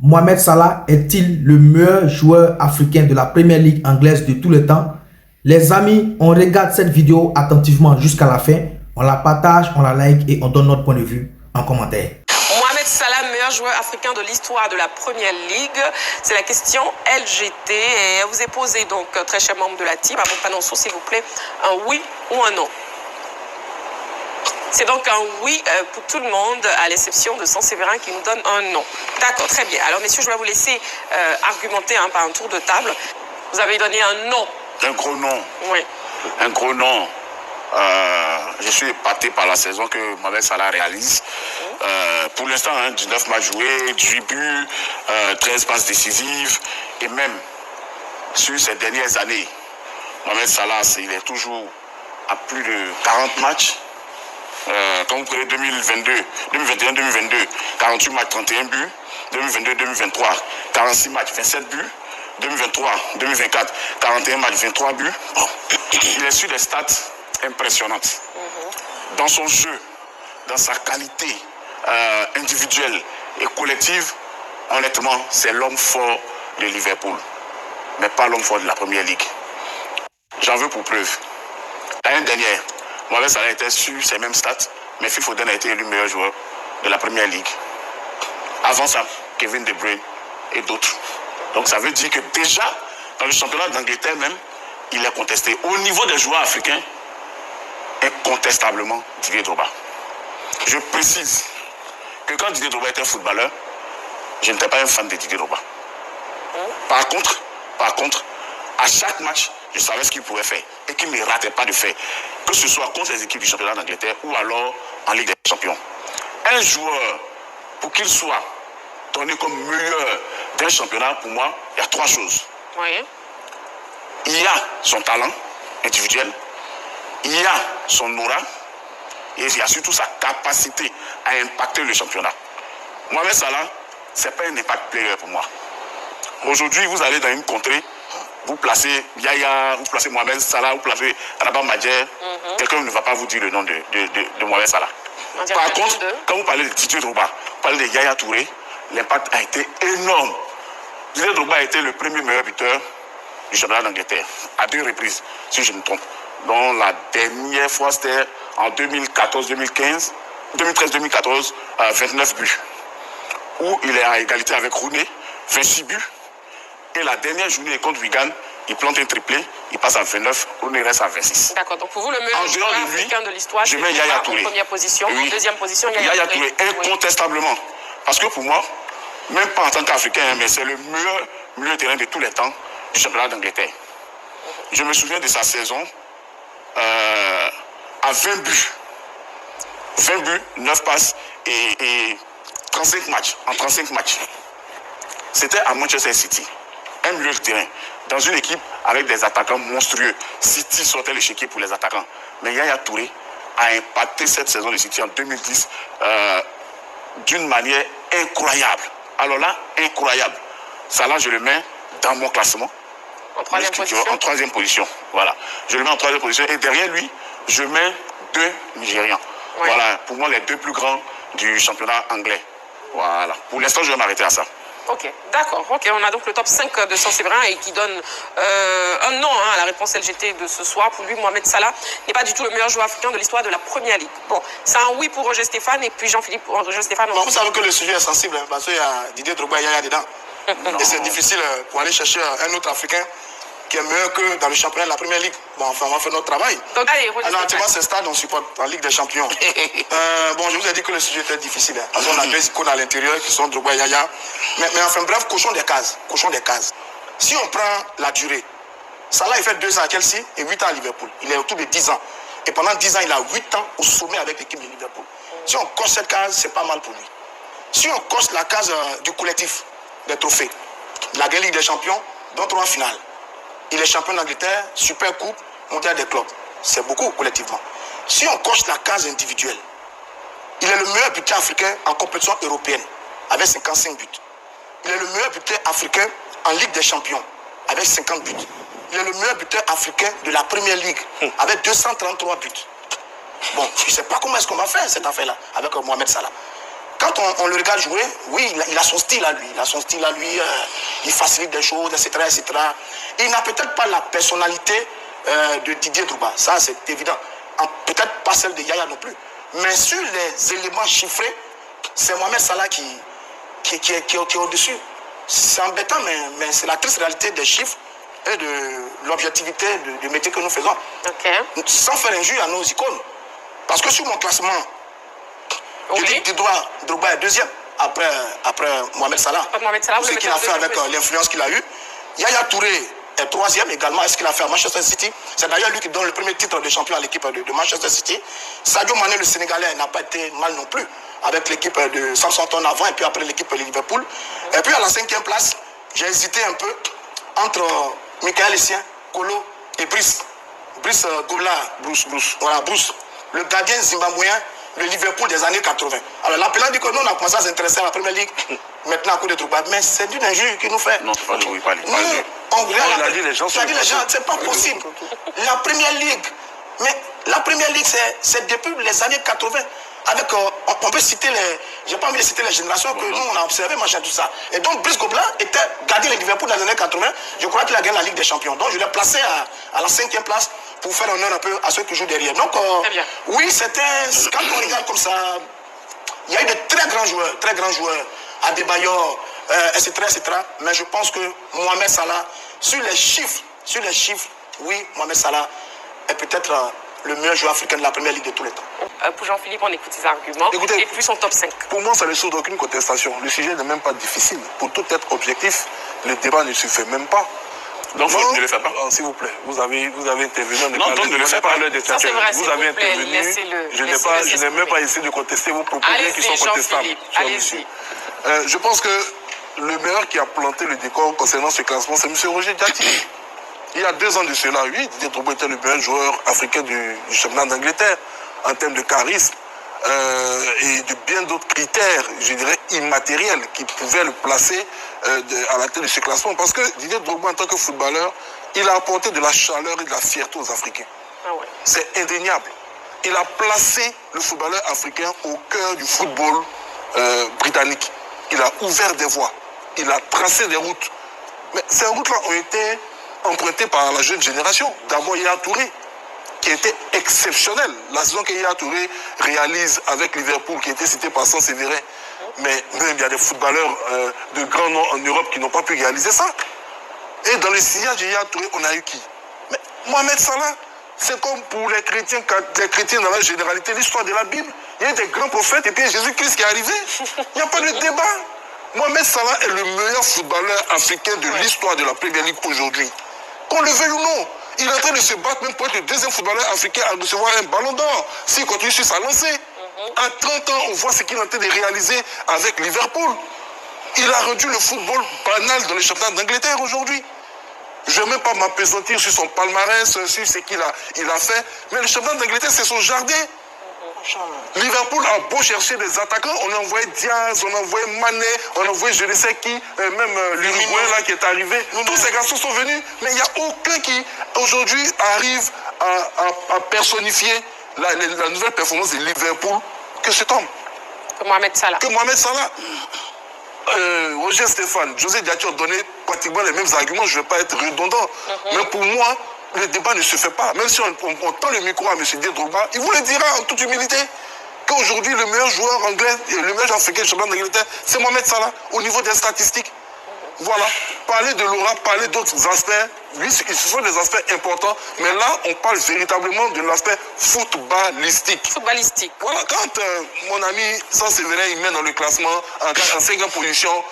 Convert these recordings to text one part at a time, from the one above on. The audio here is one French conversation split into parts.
Mohamed Salah est-il le meilleur joueur africain de la Première Ligue anglaise de tous les temps? Les amis, on regarde cette vidéo attentivement jusqu'à la fin, on la partage, on la like et on donne notre point de vue en commentaire. Mohamed Salah, meilleur joueur africain de l'histoire de la Première Ligue. C'est la question LGT et elle vous est posée donc, très cher membre de la team, à votre annonce s'il vous plaît, un oui ou un non. C'est donc un oui pour tout le monde, à l'exception de Saint-Séverin qui nous donne un non. D'accord, très bien. Alors, messieurs, je vais vous laisser argumenter par un tour de table. Vous avez donné un non. Un gros non. Oui. Un gros non. Je suis épaté par la saison que Mohamed Salah réalise. Pour l'instant, 19 matchs joués, 18 buts, 13 passes décisives. Et même sur ces dernières années, Mohamed Salah, il est toujours à plus de 40 matchs. Quand vous prenez 2021-2022, 48 matchs, 31 buts. 2022-2023, 46 matchs, 27 buts. 2023-2024, 41 matchs, 23 buts. Bon. Il est sur des stats impressionnantes. Dans son jeu, dans sa qualité individuelle et collective, honnêtement, c'est l'homme fort de Liverpool, mais pas l'homme fort de la Première Ligue. J'en veux pour preuve. L'année dernière, Mohamed Salah était sur ces mêmes stats, mais Phil Foden a été élu meilleur joueur de la Première Ligue. Avant ça, Kevin De Bruyne et d'autres. Donc ça veut dire que déjà, dans le championnat d'Angleterre même, il est contesté. Au niveau des joueurs africains, incontestablement, Didier Drogba. Je précise que quand Didier Drogba était footballeur, je n'étais pas un fan de Didier Drogba. Par contre, à chaque match, je savais ce qu'il pouvait faire et qu'il ne ratait pas de faire. Que ce soit contre les équipes du championnat d'Angleterre ou alors en Ligue des Champions. Un joueur, pour qu'il soit donné comme meilleur d'un championnat, pour moi, il y a trois choses. Oui. Il y a son talent individuel, il y a son aura, et il y a surtout sa capacité à impacter le championnat. Mohamed Salah, ce n'est pas un impact player pour moi. Aujourd'hui, vous allez dans une contrée, vous placez Yaya, vous placez Mohamed Salah, vous placez Rabat Madjer, quelqu'un ne va pas vous dire le nom de Mohamed Salah. Par contre, quand vous parlez de Didier Drogba, vous parlez de Yaya Touré, l'impact a été énorme. Didier Drogba a été le premier meilleur buteur du championnat d'Angleterre, à 2 reprises, si je ne me trompe. Donc la dernière fois, c'était en 2014-2015, 2013-2014, 29 buts. Où il est à égalité avec Rooney, 26 buts. Et la dernière journée contre Wigan, il plante un triplé, il passe à 29, Rooney reste à 26. D'accord, donc pour vous, le meilleur joueur africain de l'histoire, je mets Yaya Touré. En première position, oui. En deuxième position, Yaya Touré. Incontestablement. Parce que pour moi, même pas en tant qu'Africain, mais c'est le meilleur milieu de terrain de tous les temps du championnat d'Angleterre. Je me souviens de sa saison à 20 buts. 20 buts, 9 passes et 35 matchs. En 35 matchs. C'était à Manchester City. Un milieu de terrain. Dans une équipe avec des attaquants monstrueux. City sortait le chéquier pour les attaquants. Mais Yaya Touré a impacté cette saison de City en 2010 d'une manière incroyable. Alors là, incroyable. Ça là, je le mets dans mon classement. En troisième position. En troisième position. Voilà. Je le mets en troisième position. Et derrière lui, je mets 2 Nigérians. Ouais. Voilà. Pour moi, les 2 plus grands du championnat anglais. Voilà. Pour l'instant, je vais m'arrêter à ça. Ok, d'accord. Ok, on a donc le top 5 de Saint-Séverin et qui donne un non à la réponse LGT de ce soir. Pour lui, Mohamed Salah n'est pas du tout le meilleur joueur africain de l'histoire de la Première Ligue. Bon, c'est un oui pour Roger Stéphane et puis Jean-Philippe pour Roger Stéphane. Bon, vous savez que le sujet est sensible parce qu'il y a Didier Drogba et Yaya dedans. Et c'est difficile pour aller chercher un autre Africain qui est meilleur que dans le championnat de la Première Ligue. Bon, enfin, on va faire notre travail. Donc, allez, Roger alors, actuellement, c'est Stade, on supporte en Ligue des Champions. Bon, je vous ai dit que le sujet était difficile. Parce qu'on a 2 icônes à l'intérieur qui sont Drogba et Yaya. Mais enfin, bref, cochons des cases. Cochons des cases. Si on prend la durée, Salah, il fait 2 ans à Chelsea et 8 ans à Liverpool. Il est autour de 10 ans. Et pendant 10 ans, il a 8 ans au sommet avec l'équipe de Liverpool. Si on coche cette case, c'est pas mal pour lui. Si on coche la case du collectif, des trophées, la Ligue des Champions, dont 3 finales. Il est champion d'Angleterre, super coupe, mondial des clubs. C'est beaucoup collectivement. Si on coche la case individuelle, il est le meilleur buteur africain en compétition européenne, avec 55 buts. Il est le meilleur buteur africain en Ligue des Champions, avec 50 buts. Il est le meilleur buteur africain de la Première Ligue, avec 233 buts. Bon, je ne sais pas comment est-ce qu'on va faire cette affaire-là, avec Mohamed Salah. quand on le regarde jouer, oui, il a son style à lui. Il a son style à lui, il facilite des choses, etc. etc. Il n'a peut-être pas la personnalité de Didier Drogba, ça c'est évident. Peut-être pas celle de Yaya non plus. Mais sur les éléments chiffrés, c'est Mohamed Salah qui est au-dessus. C'est embêtant, mais c'est la triste réalité des chiffres et de l'objectivité du métier que nous faisons. Okay. Sans faire injure à nos icônes. Parce que sur mon classement, je dis que Drogba est deuxième après Mohamed Salah. Ce qu'il a fait avec l'influence qu'il a eue. Yaya Touré est troisième également. Est-ce qu'il a fait à Manchester City? C'est d'ailleurs lui qui donne le premier titre de champion à l'équipe de Manchester City. Sadio Mané, le Sénégalais, n'a pas été mal non plus avec l'équipe de Southampton avant et puis après l'équipe de Liverpool. Et puis à la 5e place, j'ai hésité un peu entre Michael Essien, Kolo et Brice. Brice Gobla. Bruce. Voilà, Bruce. Le gardien zimbabwéen, le Liverpool des années 80. Alors l'appelant dit que nous, on a commencé à s'intéresser à la première ligue, maintenant à cause de Drogba. Mais c'est d'une injure qu'il nous fait. Non, c'est pas de oui, pas de. Il a dit les gens, c'est pas possible. La première ligue, mais la première ligue, c'est depuis les années 80. Avec, on peut citer j'ai pas envie de citer les générations que nous, on a observé, machin, tout ça. Et donc, Brice Gobla était gardien de Liverpool dans les années 80. Je crois qu'il a gagné la Ligue des Champions. Donc, je l'ai placé à la 5e place pour faire honneur un peu à ceux qui jouent derrière. Donc, oui, quand on regarde comme ça, il y a eu de très grands joueurs, Adebayor, etc., etc. Mais je pense que Mohamed Salah, sur les chiffres, oui, Mohamed Salah est peut-être le meilleur joueur africain de la première ligue de tous les temps. Pour Jean-Philippe, on écoute ses arguments. Écoutez, et puis son top 5. Pour moi, ça ne saute aucune contestation. Le sujet n'est même pas difficile. Pour tout être objectif, le débat ne se fait même pas. Donc, vous ne le faites pas. S'il vous plaît, vous avez intervenu. Non, donc ne le faites pas. Ça, c'est vrai, vous avez intervenu. Je n'ai même pas essayé de contester vos propos qui sont contestables. Allez-y. Je pense que le meilleur qui a planté le décor concernant ce classement, c'est M. Roger Diaty. Il y a 2 ans de cela, oui, Didier Drogba était le meilleur joueur africain du championnat d'Angleterre en termes de charisme et de bien d'autres critères, je dirais, immatériels qui pouvaient le placer à la tête de ce classement. Parce que Didier Drogba, en tant que footballeur, il a apporté de la chaleur et de la fierté aux Africains. Ah ouais. C'est indéniable. Il a placé le footballeur africain au cœur du football britannique. Il a ouvert des voies. Il a tracé des routes. Mais ces routes-là ont été emprunté par la jeune génération. D'abord, Yaya Touré, qui était exceptionnel. La saison que Yaya Touré réalise avec Liverpool, qui a été cité par Saint-Séverin. Mais même, il y a des footballeurs de grands noms en Europe qui n'ont pas pu réaliser ça. Et dans le sillage de Yaya Touré, on a eu qui? Mais Mohamed Salah, c'est comme pour les chrétiens dans la généralité, l'histoire de la Bible. Il y a eu des grands prophètes et puis Jésus-Christ qui est arrivé. Il n'y a pas de débat. Mohamed Salah est le meilleur footballeur africain de l'histoire de la Premier League aujourd'hui. Qu'on le veuille ou non, il est en train de se battre même pour être le deuxième footballeur africain à recevoir un ballon d'or. S'il continue sur sa lancée. À 30 ans, on voit ce qu'il est en train de réaliser avec Liverpool. Il a rendu le football banal dans les championnats d'Angleterre aujourd'hui. Je ne vais même pas m'appesantir sur son palmarès, sur ce qu'il a fait. Mais le championnat d'Angleterre, c'est son jardin. Liverpool a beau chercher des attaquants, on a envoyé Diaz, on a envoyé Mané, on a envoyé je ne sais qui, même l'Uruguayen là qui est arrivé. Tous ces garçons sont venus, mais il n'y a aucun qui aujourd'hui arrive à personnifier la nouvelle performance de Liverpool que cet homme. Que Mohamed Salah. Roger Stéphane, José Diaty ont donné pratiquement les mêmes arguments, je ne vais pas être redondant. Mais pour moi, le débat ne se fait pas. Même si on tend le micro à M. Didier Drogba, il vous le dira en toute humilité qu'aujourd'hui, le meilleur joueur anglais, le meilleur joueur africain du championnat d'Angleterre, c'est Mohamed Salah, au niveau des statistiques. Voilà. Parler de l'aura, parler d'autres aspects, oui, ce sont des aspects importants, mais là, on parle véritablement de l'aspect footballistique. Voilà. Quand mon ami Saint-Séverin, il met dans le classement en 5e position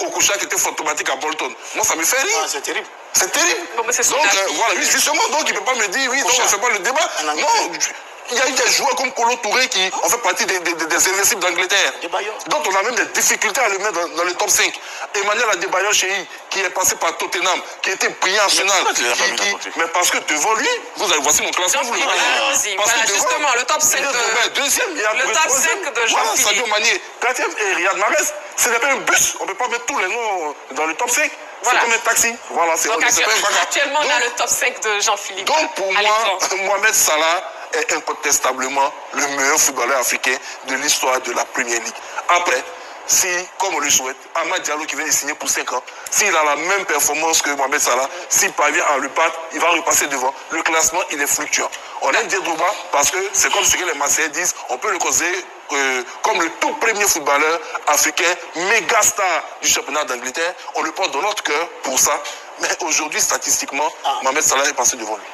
Okocha qui était fantomatique à Bolton, moi, ça me fait rire. Ah, c'est terrible. C'est terrible. Bon, mais donc, voilà, justement, donc il ne peut pas me dire, oui, donc on ne fait pas le débat. Non, il y a eu des joueurs comme Kolo Touré qui ont fait partie des invincibles d'Angleterre. Donc on a même des difficultés à le mettre dans le top 5. Emmanuel Adebayor Cheyi, qui est passé par Tottenham, qui était brillant Arsenal. Mais parce que devant lui, voici mon classement, vous le voyez. Voilà, justement, le top 5 deuxième, le top 5 de Jean-Philippe. Sadio Mané, 4e, et Riyad Mahrez. Ce n'est pas un bus, on ne peut pas mettre tous les noms dans le top 5. Voilà. C'est comme un taxi. Voilà, donc actuellement, on a le top 5 de Jean-Philippe. Donc pour moi, Mohamed Salah est incontestablement le meilleur footballeur africain de l'histoire de la Premier League. Après, si, comme on le souhaite, Amad Diallo qui vient de signer pour 5 ans, s'il a la même performance que Mohamed Salah, s'il parvient à le battre, il va repasser devant. Le classement, il est fluctuant. On aime dire Drogba parce que c'est comme ce que les Marseillais disent, on peut le considérer comme le tout premier footballeur africain, méga star du championnat d'Angleterre. On le porte dans notre cœur pour ça. Mais aujourd'hui, statistiquement, Mohamed Salah est passé devant lui.